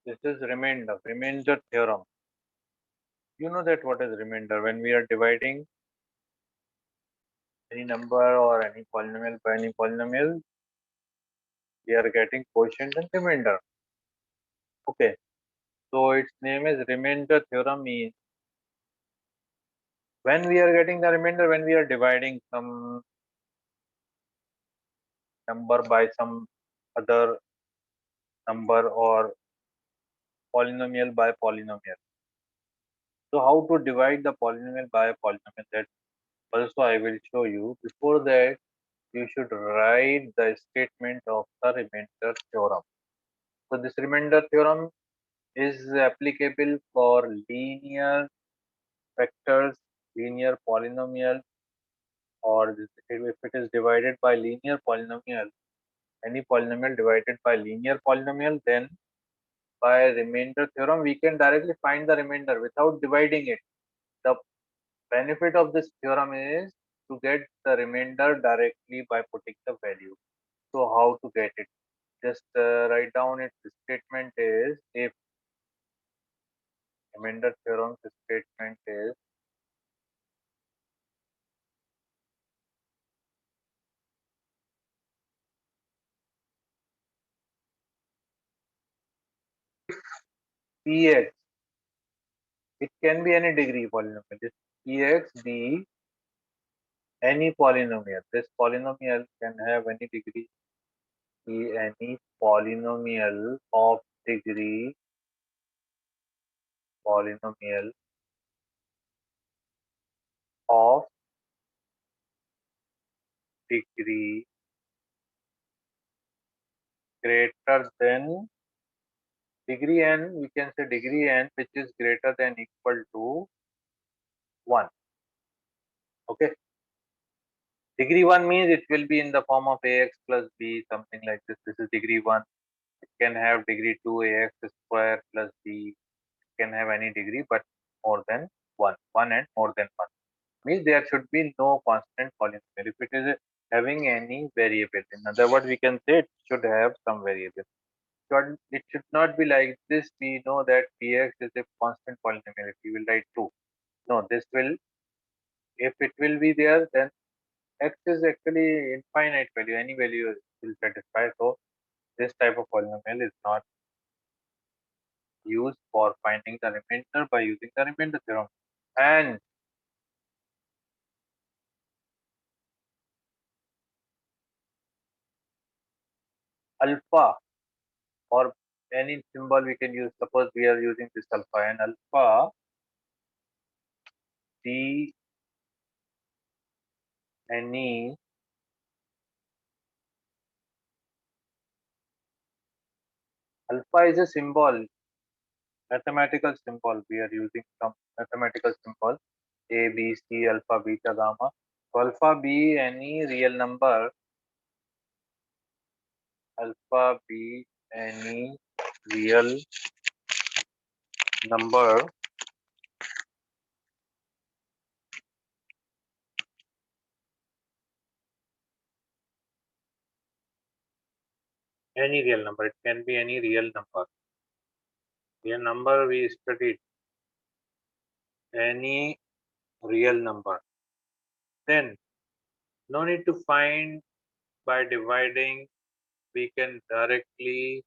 This is remainder theorem. You know that what is remainder? When we are dividing any number or any polynomial by any polynomial, we are getting quotient and remainder. Okay. So its name is remainder theorem means when we are getting the remainder, when we are dividing some number by some other number or polynomial by polynomial. So how to divide the polynomial by a polynomial, that also I will show you. Before that, you should write the statement of the remainder theorem. So this remainder theorem is applicable for linear vectors, linear polynomial, or if it is divided by linear polynomial, any polynomial divided by linear polynomial, then by remainder theorem we can directly find the remainder without dividing it. The benefit of this theorem is to get the remainder directly by putting the value. So how to get it? Just write down its statement is, if remainder theorem statement is, Px, it can be any degree polynomial. If Px be any polynomial, this polynomial can have any degree, be any polynomial of degree, polynomial of degree greater than degree n, we can say degree n which is greater than equal to 1. Okay. Degree 1 means it will be in the form of ax plus b, something like this. This is degree 1. It can have degree 2 ax square plus b. It can have any degree but more than 1. 1 and more than 1. Means there should be no constant polynomial. If it is having any variable, in other words, we can say it should have some variable. It should not be like this. We know that px is a constant polynomial. If we will write 2. No, this will, if it will be there, then x is actually infinite value. Any value will satisfy. So this type of polynomial is not used for finding the remainder by using the remainder theorem. And alpha, or any symbol we can use. Suppose we are using this alpha, and alpha be any alpha is a symbol, mathematical symbol. We are using some mathematical symbol A, B, C, alpha, beta, gamma. So alpha be any real number, alpha be any real number any real number. It can be any real number. Real number we studied, any real number. Then no need to find by dividing. We can directly,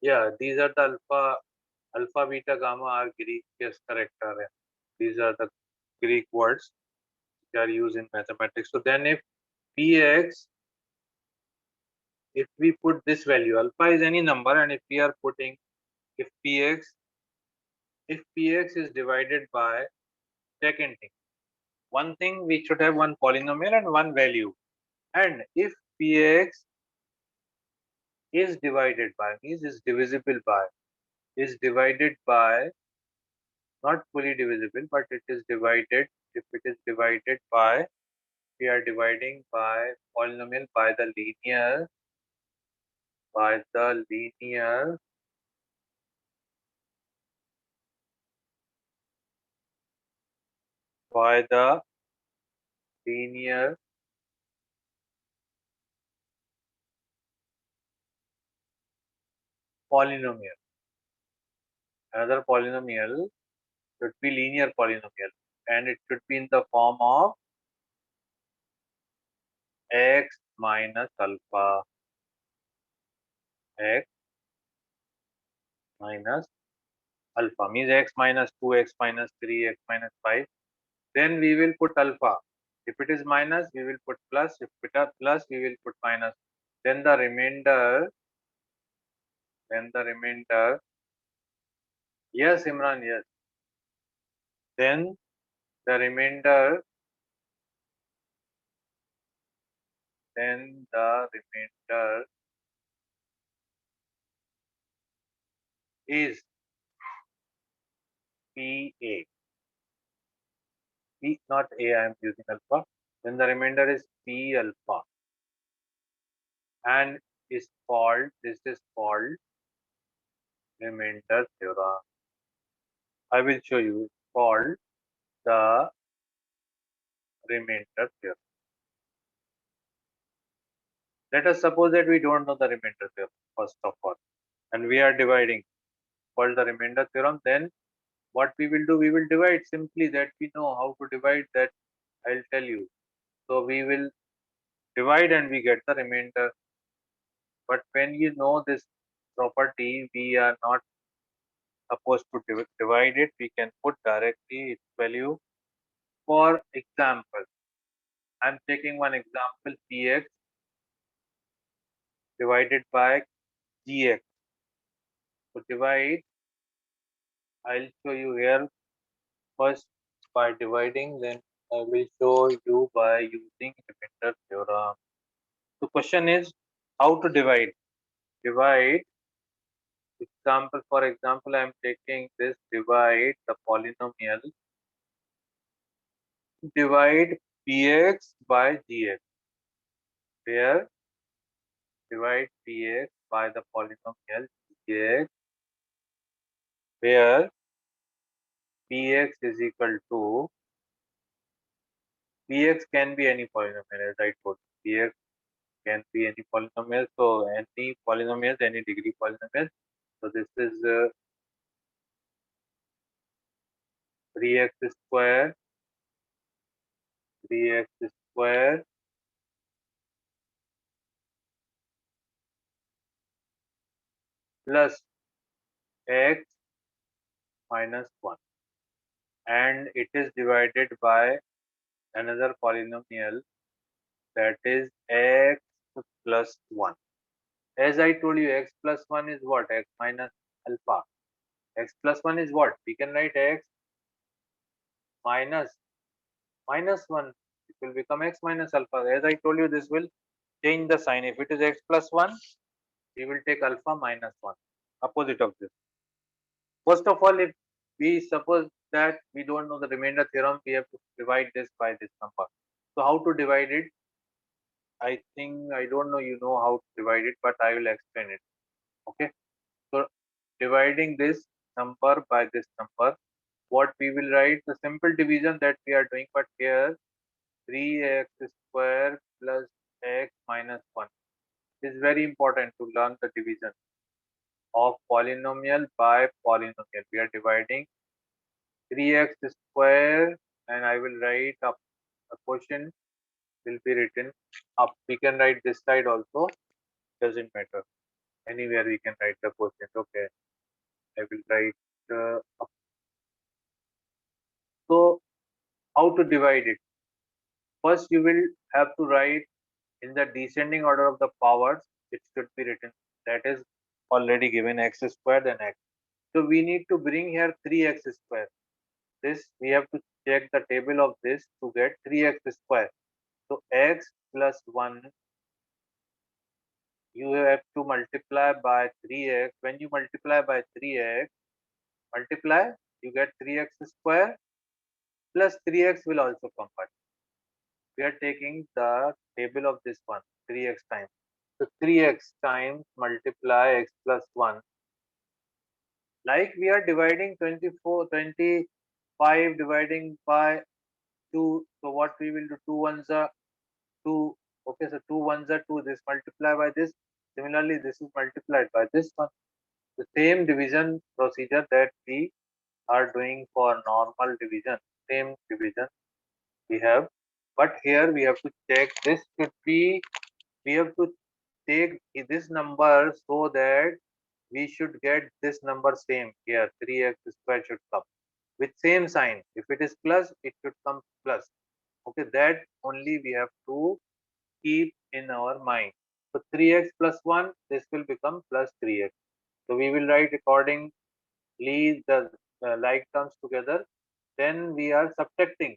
yeah, these are the alpha, beta, gamma are Greek character. These are the Greek words which are used in mathematics. So then if px, if we put this value, alpha is any number, and if we are putting, if px is divided by second thing, one thing we should have one polynomial and one value, and if px is divided by, means is divisible by, is divided by, not fully divisible, but it is divided, if it is divided by, we are dividing by polynomial by the linear, by the linear by the linear polynomial. Another polynomial should be linear polynomial, and it should be in the form of x minus alpha, x minus alpha means x minus 2, x minus 3, x minus 5. Then we will put alpha. If it is minus, we will put plus. If it is plus, we will put minus. Then the remainder, yes, Imran, yes. Then the remainder, then the remainder is PA. P, not A, I am using alpha. Then the remainder is P alpha. And this is called remainder theorem. I will show you. It's called the remainder theorem. Let us suppose that we don't know the remainder theorem, first of all, and we are dividing, called the remainder theorem. Then what we will do, we will divide simply, that we know how to divide, that I'll tell you. So we will divide and we get the remainder. But when you know this property, we are not supposed to divide it. We can put directly its value. For example, I'm taking one example, px divided by gx. So divide, I'll show you here first by dividing, then I will show you by using remainder theorem. The question is how to divide. Divide, example, for example, I am taking this, divide the polynomial, divide px by gx, where divide px by the polynomial gx, where px is equal to, px can be any polynomial, as I told you. Px can be any polynomial, so any polynomials, any degree polynomial. So this is 3x square, 3x square plus x minus 1, and it is divided by another polynomial, that is x plus 1. As I told you, x plus 1 is what? X minus alpha. X plus 1 is what? We can write x minus 1. It will become x minus alpha. As I told you, this will change the sign. If it is x plus 1, we will take alpha minus 1, opposite of this. First of all, if we suppose that we don't know the remainder theorem, we have to divide this by this number. So how to divide it? I think, I don't know you know how to divide it, but I will explain it. Okay. So dividing this number by this number, what we will write, the simple division that we are doing, but here 3x square plus x minus 1 is very important to learn the division of polynomial by polynomial. We are dividing 3x square, and I will write up a quotient will be written up. We can write this side also, doesn't matter. Anywhere we can write the quotient. Okay, I will write up. So how to divide it? First, you will have to write in the descending order of the powers. It should be written, that is already given, x square then x. So we need to bring here 3x square. This we have to check the table of this to get 3x square. So x plus 1, you have to multiply by 3x. When you multiply by 3x, multiply, you get 3x square plus 3x will also come back. We are taking the table of this one, 3x times. So 3x times multiply x plus 1. Like we are dividing 25 dividing by 2. So what we will do, 2 ones are 2. Okay, so 2 ones are 2. This multiply by this. Similarly, this is multiplied by this one. The same division procedure that we are doing for normal division, same division we have, but here we have to check this should be, we have to take this number so that we should get this number same here, 3x square should come with same sign. If it is plus, it should come plus. Okay, that only we have to keep in our mind. So 3x plus 1, this will become plus 3x. So we will write accordingly the like terms together. Then we are subtracting.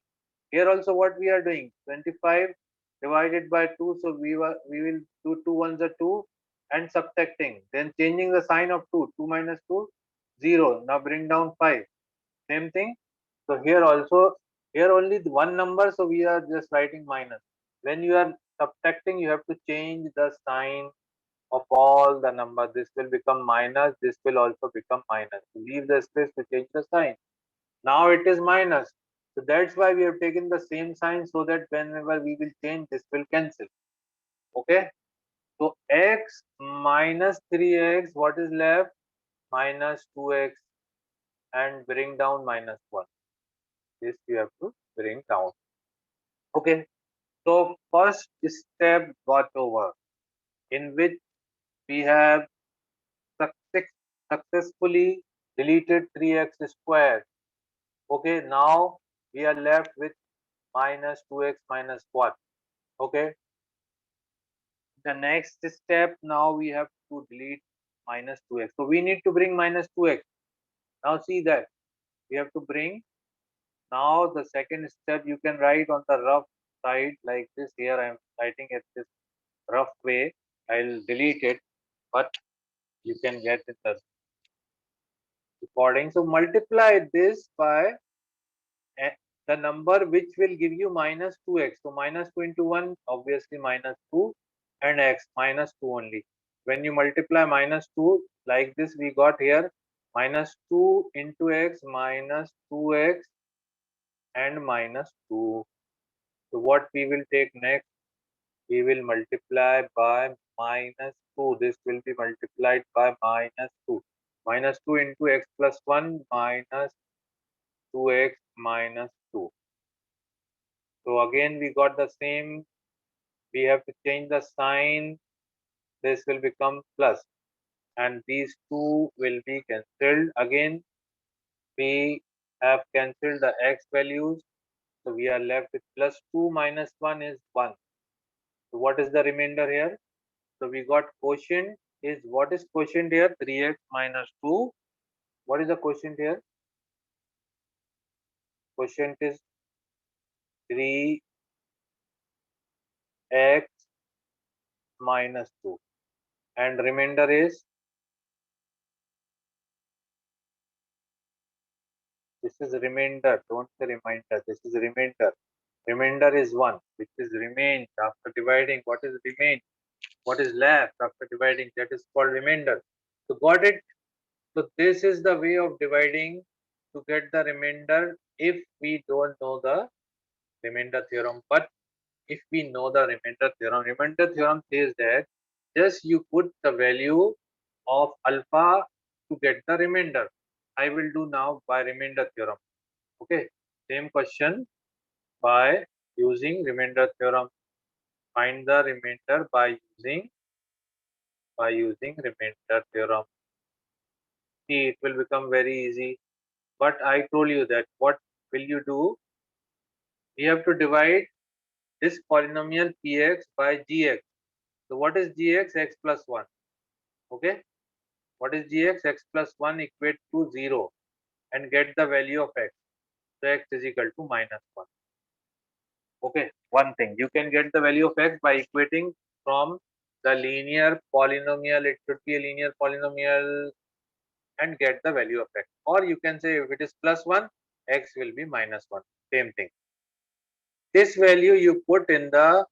Here also what we are doing, 25 divided by 2. So we will do 2 ones are 2 and subtracting. Then changing the sign of 2. 2 minus 2, 0. Now bring down 5. Same thing. So here also, here only one number, so we are just writing minus. When you are subtracting, you have to change the sign of all the number. This will become minus, this will also become minus. Leave the space to change the sign. Now it is minus. So that's why we have taken the same sign so that whenever we will change, this will cancel. Okay. So x minus 3x, what is left? Minus 2x, and bring down minus 1. This you have to bring down. Okay. So first step got over, in which we have success, successfully deleted 3x squared. Okay, now we are left with minus 2x minus 1. Okay, the next step, now we have to delete minus 2x. So we need to bring minus 2x. Now see that we have to bring. Now the second step you can write on the rough side like this. Here I am writing it this rough way. I'll delete it, but you can get it the recording. So multiply this by the number which will give you minus 2x. So minus 2 into 1, obviously minus 2, and x minus 2 only. When you multiply minus 2 like this, we got here minus 2 into x minus 2x and minus 2. So what we will take next? We will multiply by minus 2. This will be multiplied by minus 2. Minus 2 into x plus 1 minus 2x minus 2. So again we got the same, we have to change the sign, this will become plus, and these two will be cancelled. Again we have cancelled the x values, so we are left with plus 2 minus 1 is 1. So what is the remainder here? So we got quotient is, what is quotient here? 3x minus 2. What is the quotient here? Quotient is 3x minus 2, and remainder is, this is remainder, don't say reminder, this is remainder. Remainder is 1, which is remained after dividing. What is remained? What is left after dividing? That is called remainder. So got it? So this is the way of dividing to get the remainder if we don't know the remainder theorem. But if we know the remainder theorem says that just you put the value of alpha to get the remainder. I will do now by remainder theorem. Okay, same question by using remainder theorem. Find the remainder by using remainder theorem. See, it will become very easy. But I told you that what will you do? We have to divide this polynomial px by gx. So what is gx? X plus 1. Okay. What is gx? X plus 1 equate to 0 and get the value of x. So x is equal to minus 1. Okay. One thing, you can get the value of x by equating from the linear polynomial. It should be a linear polynomial and get the value of x. Or you can say if it is plus 1, x will be minus 1. Same thing. This value you put in the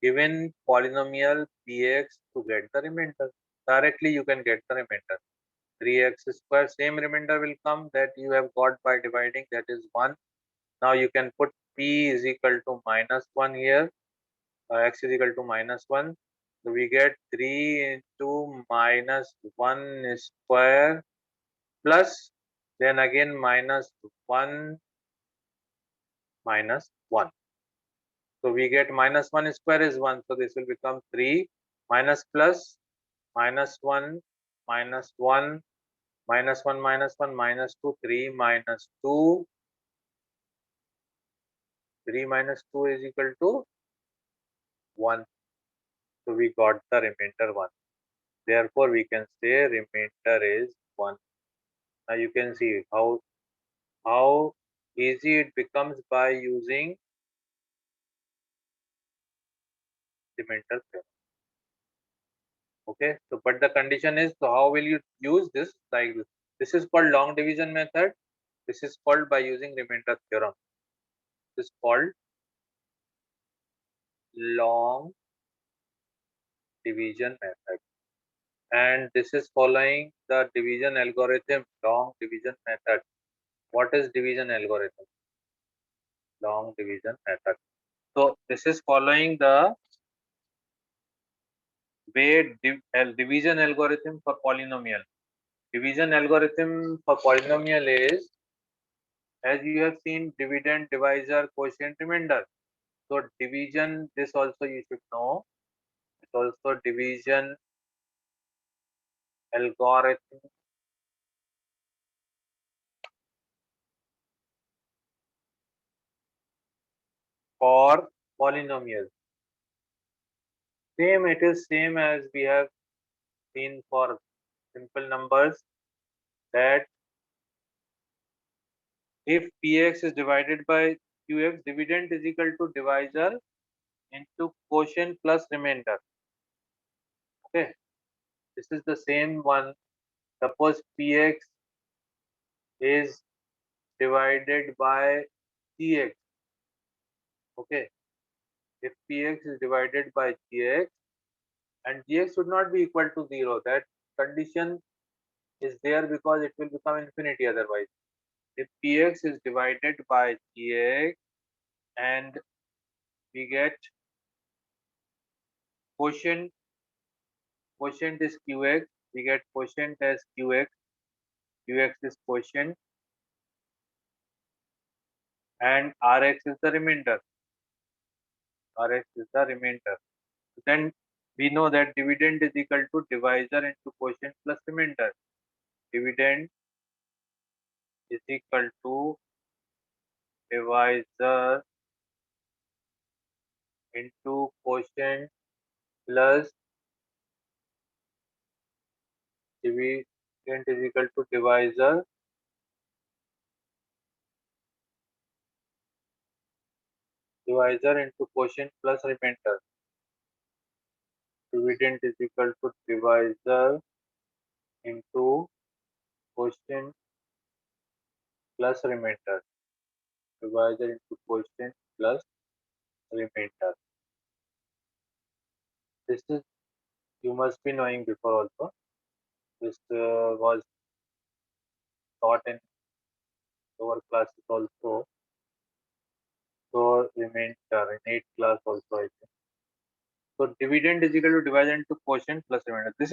given polynomial px to get the remainder. Directly you can get the remainder. 3x square, same remainder will come that you have got by dividing, that is 1. Now you can put p is equal to minus 1 here, x is equal to minus 1. So we get 3 into minus 1 square plus then again minus 1 minus 1. So we get minus 1 square is 1. So this will become 3 minus plus minus 1 minus 1 minus 1 minus 1 minus 2 3 minus 2 3 minus 2 is equal to 1. So we got the remainder 1. Therefore we can say remainder is 1. Now you can see how easy it becomes by using remainder theorem. Okay, so but the condition is, so how will you use this? Like this is called long division method. This is called by using remainder theorem. This is called long division method, and this is following the division algorithm, long division method. What is division algorithm? Long division method. So this is following the way division algorithm for polynomial. Division algorithm for polynomial is, as you have seen, dividend, divisor, quotient, remainder. So division, this also you should know. It's also division algorithm for polynomials. Same, it is same as we have seen for simple numbers, that if px is divided by qx, dividend is equal to divisor into quotient plus remainder. Okay, this is the same one. Suppose px is divided by gx. Okay, if px is divided by gx and gx should not be equal to 0, that condition is there because it will become infinity otherwise. If px is divided by gx and we get quotient is qx, we get quotient as qx is quotient and rx is the remainder. Rx is the remainder. Then we know that dividend is equal to divisor into quotient plus remainder. Dividend is equal to divisor into quotient plus dividend is equal to divisor into quotient plus remainder. Dividend is equal to divisor into quotient plus remainder. Divisor into quotient plus remainder. This is, you must be knowing before also. This was taught in lower classes also. So remainder in 8th class also I think. So dividend is equal to divisor into quotient plus remainder. This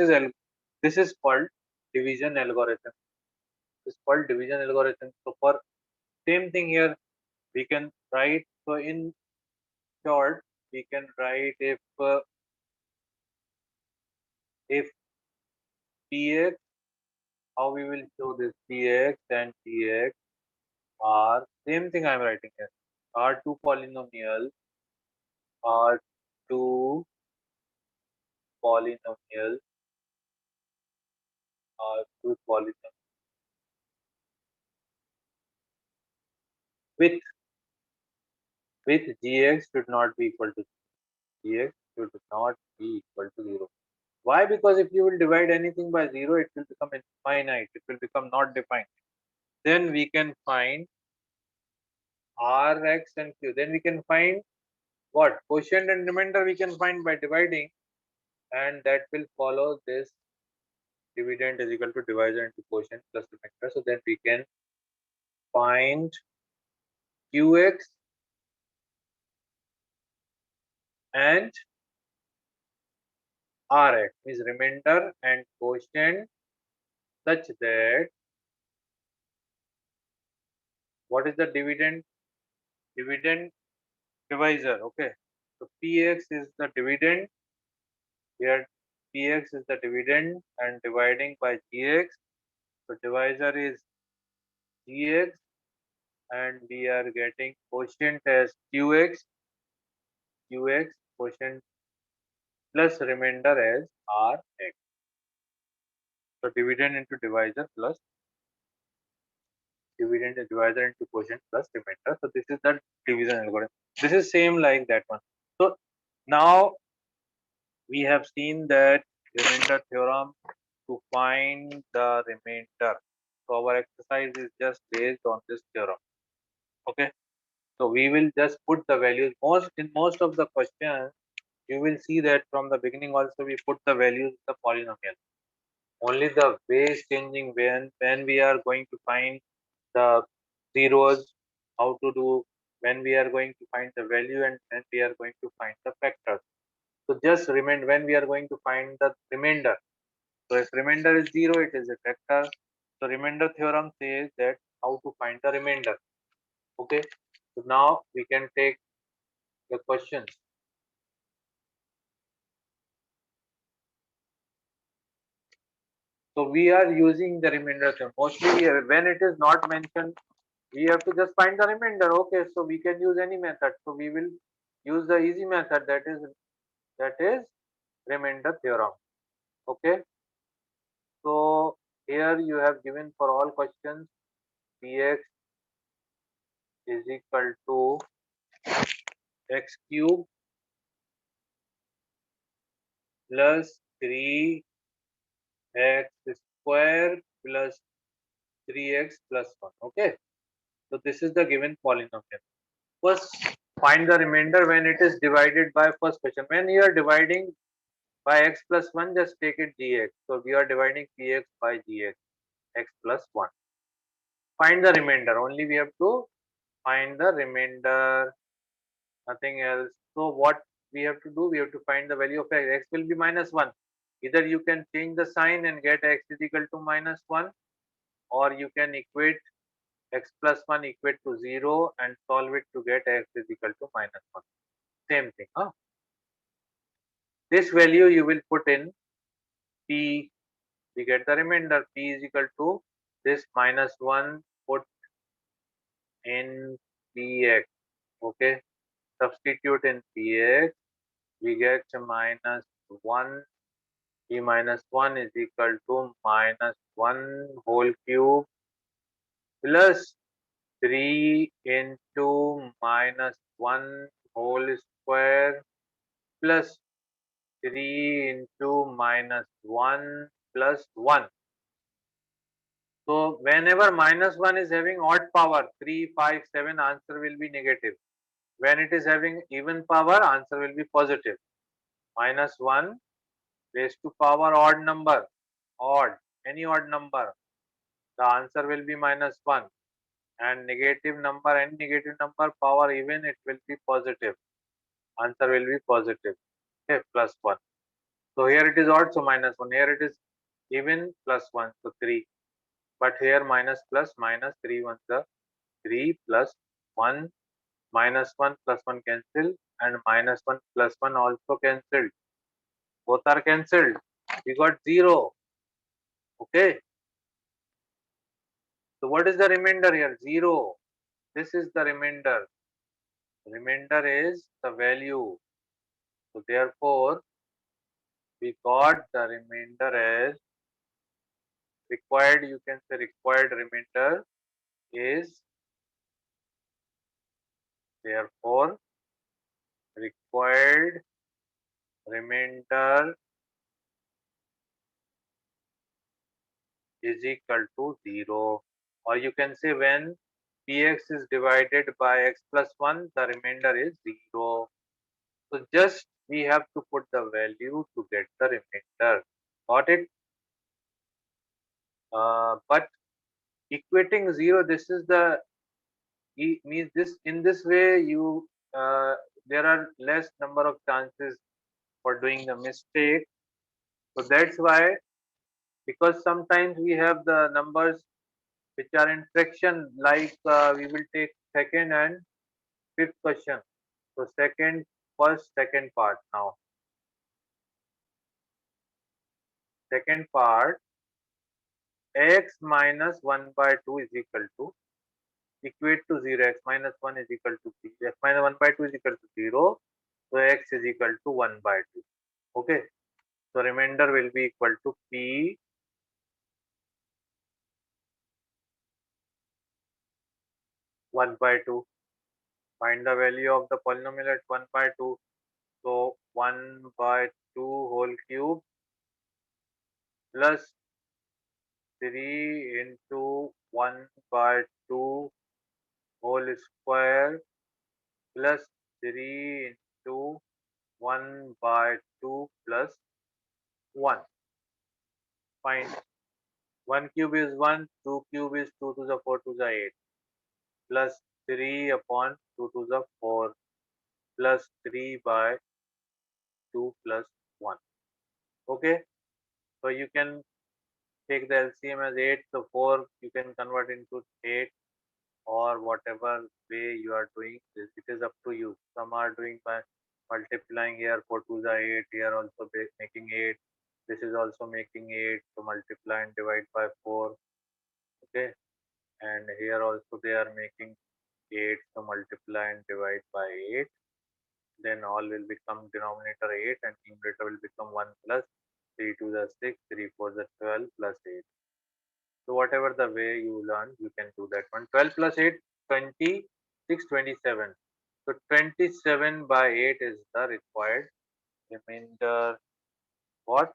is called division algorithm. This is called division algorithm. So for same thing here, we can write. So in short, we can write if px, how we will show this, px and tx are same thing I am writing here. Are two polynomials, are two polynomials, are two polynomials with gx should not be equal to gx should not be equal to 0. Why? Because if you will divide anything by 0, it will become infinite. It will become not defined. Then we can find rx and q. Then we can find what? Quotient and remainder we can find by dividing, and that will follow this dividend is equal to divisor into quotient plus remainder. So then we can find qx and Rx is remainder and quotient such that what is the dividend? Dividend divisor. Okay. So Px is the dividend. Here Px is the dividend and dividing by Gx. So divisor is Gx and we are getting quotient as Qx quotient plus remainder as Rx. So dividend into divisor plus dividend is divisor into quotient plus remainder. So this is the division algorithm. This is same like that one. So now we have seen that remainder theorem to find the remainder. So our exercise is just based on this theorem. Okay. So we will just put the values. Most of the questions you will see that from the beginning also we put the values of the polynomial. Only the way is changing when we are going to find the zeros, how to do when we are going to find the value and when we are going to find the factors. So just remind when we are going to find the remainder. So if remainder is 0, it is a factor. So remainder theorem says that how to find the remainder. Okay. So now we can take the questions. So we are using the remainder theorem. Mostly when it is not mentioned, we have to just find the remainder. Okay, so we can use any method. So we will use the easy method, that is remainder theorem. Okay, so here you have given for all questions px is equal to x cube plus 3x square plus 3x plus 1. Okay, so this is the given polynomial. First, find the remainder when it is divided by first question. When you are dividing by x plus 1, just take it gx. So we are dividing px by gx, x plus 1. Find the remainder. Only we have to find the remainder, nothing else. So what we have to do, we have to find the value of x. X will be minus 1. Either you can change the sign and get x is equal to minus 1, or you can equate x plus 1 equate to 0 and solve it to get x is equal to minus 1. Same thing. Huh? This value you will put in p. We get the remainder p is equal to this minus 1 put in px. Okay, substitute in px, we get minus 1. P minus 1 is equal to minus 1 whole cube plus 3 into minus 1 whole square plus 3 into minus 1 plus 1. So whenever minus 1 is having odd power, 3, 5, 7, answer will be negative. When it is having even power, answer will be positive. Minus 1 raised to power odd number, odd, any odd number, the answer will be minus 1. And negative number, any negative number, power even, it will be positive. Answer will be positive. Okay, plus 1. So here it is odd, so minus 1. Here it is even, plus 1, so 3. But here minus plus minus 3 ones are 3 plus 1 minus 1 plus 1 cancel and minus 1 plus 1 also cancelled. Both are cancelled. We got 0. Okay. So what is the remainder here? 0. This is the remainder. Remainder is the value. So therefore, we got the remainder as required. You can say required remainder is therefore required remainder is equal to 0, or you can say when px is divided by x plus 1, the remainder is 0. So just we have to put the value to get the remainder. Got it? But equating 0, this is the means this in this way you there are less number of chances for doing the mistake. So that's why, because sometimes we have the numbers which are in fraction, like we will take second and fifth question. So second part now. Second part, x minus 1 by 2 is equal to, equate to 0, x minus 1 is equal to 3, x minus 1 by 2 is equal to 0, so x is equal to 1 by 2. Okay, so remainder will be equal to p 1 by 2. Find the value of the polynomial at 1 by 2. So 1 by 2 whole cube plus 3 into 1 by 2 whole square plus 3 into 1 by 2 plus 1. Find 1 cube is 1, 2 cube is 2 to the 4 to the 8, plus 3 upon 2 to the 4 plus 3 by 2 plus 1. Okay, so you can take the LCM as 8, so 4 you can convert into 8, or whatever way you are doing this, it is up to you. Some are doing by multiplying, here 4 to the 8, here also making 8, this is also making 8, so multiply and divide by 4. Okay, and here also they are making 8, so multiply and divide by 8, then all will become denominator 8 and numerator will become 1 plus 3 to the 6, 3 4 the 12 plus 8. So whatever the way you learn, you can do that one. 12 plus 8, 26, 27. So 27 by 8 is the required remainder. What?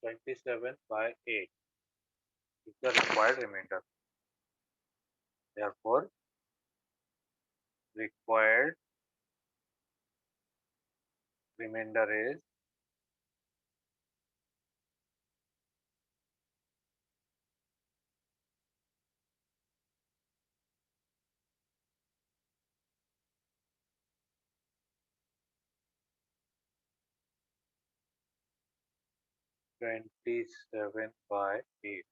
27 by 8 is the required remainder. Therefore, required remainder is 27 by 8.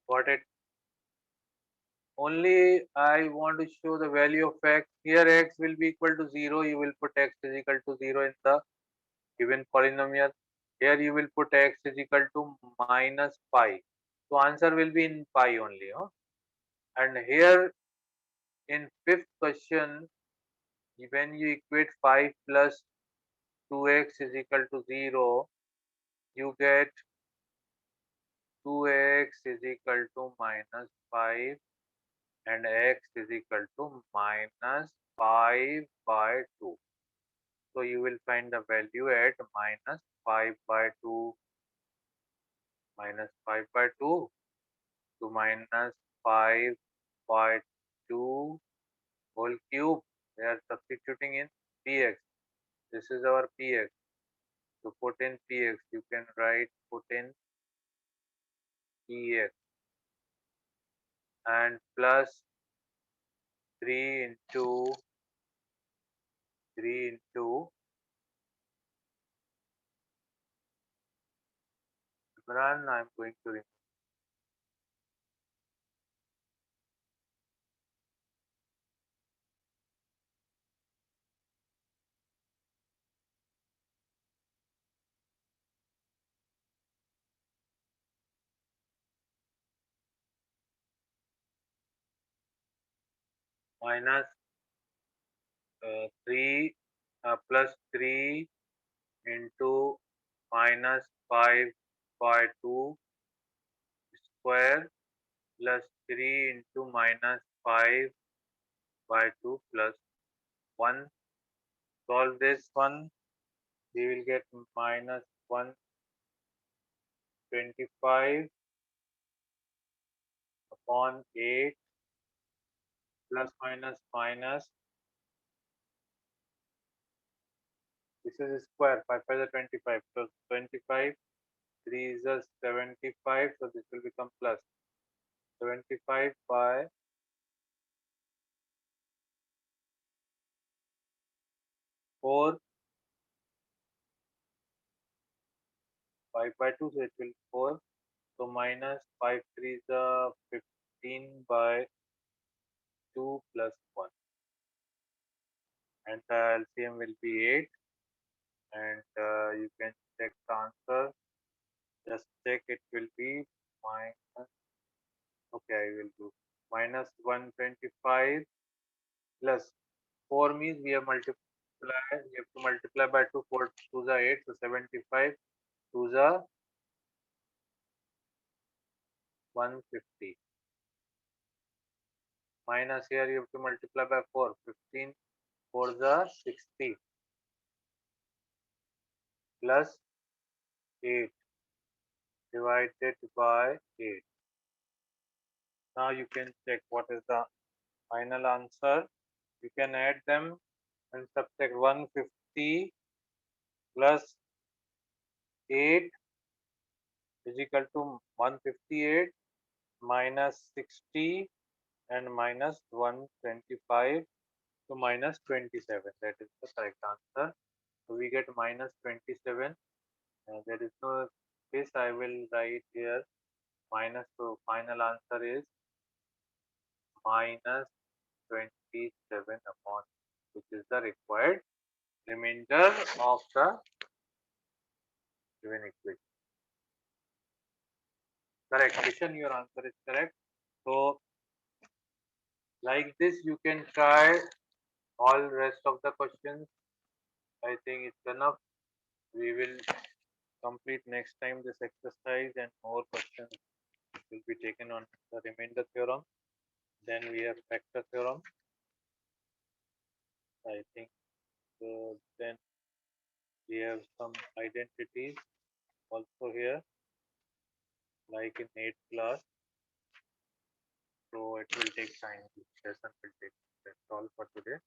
Got it? Only I want to show the value of x. Here x will be equal to 0. You will put x is equal to 0 in the given polynomial. Here you will put x is equal to minus pi. So answer will be in pi only. Huh? And here in fifth question, when you equate 5 plus 2x is equal to 0, you get 2x is equal to minus 5 and x is equal to minus 5 by 2. So you will find the value at minus 5 by 2, minus 5 by 2 to minus 5 by 2 whole cube. We are substituting in px. This is our px. To put in px, you can write put in px and plus 3 into 3 into Imran. I'm going to remove minus 3 plus 3 into minus 5 by 2 square plus 3 into minus 5 by 2 plus 1. Solve this one. We will get minus 125 upon 8 plus minus minus. This is square. 5 5 is 25. So 25. 3 is a 75. So this will become plus. 75 by 4, 5 by 2, so it will be 4. So minus 5 3 is 15 by 2 plus 1. And the LCM will be 8. And you can check the answer. Just check, it will be minus, okay, I will do minus 125 plus 4 means we have to multiply by 2, 4 2 is 8, so 75 2 is 150. Minus here you have to multiply by 4, 15 4 is 60 plus 8 divided by 8. Now you can check what is the final answer. You can add them and subtract 150 plus 8 is equal to 158 minus 60 and minus 125 to minus 27. That is the correct answer. So we get minus 27. There is no space. I will write here minus. So final answer is minus 27 upon, which is the required remainder of the given equation. Correct, Kishan, your answer is correct. So like this you can try all rest of the questions. I think it's enough. We will complete next time this exercise and more questions will be taken on the remainder theorem. Then we have factor theorem. I think then we have some identities also here, like in 8th class. So it will take time. This lesson will take. That's all for today.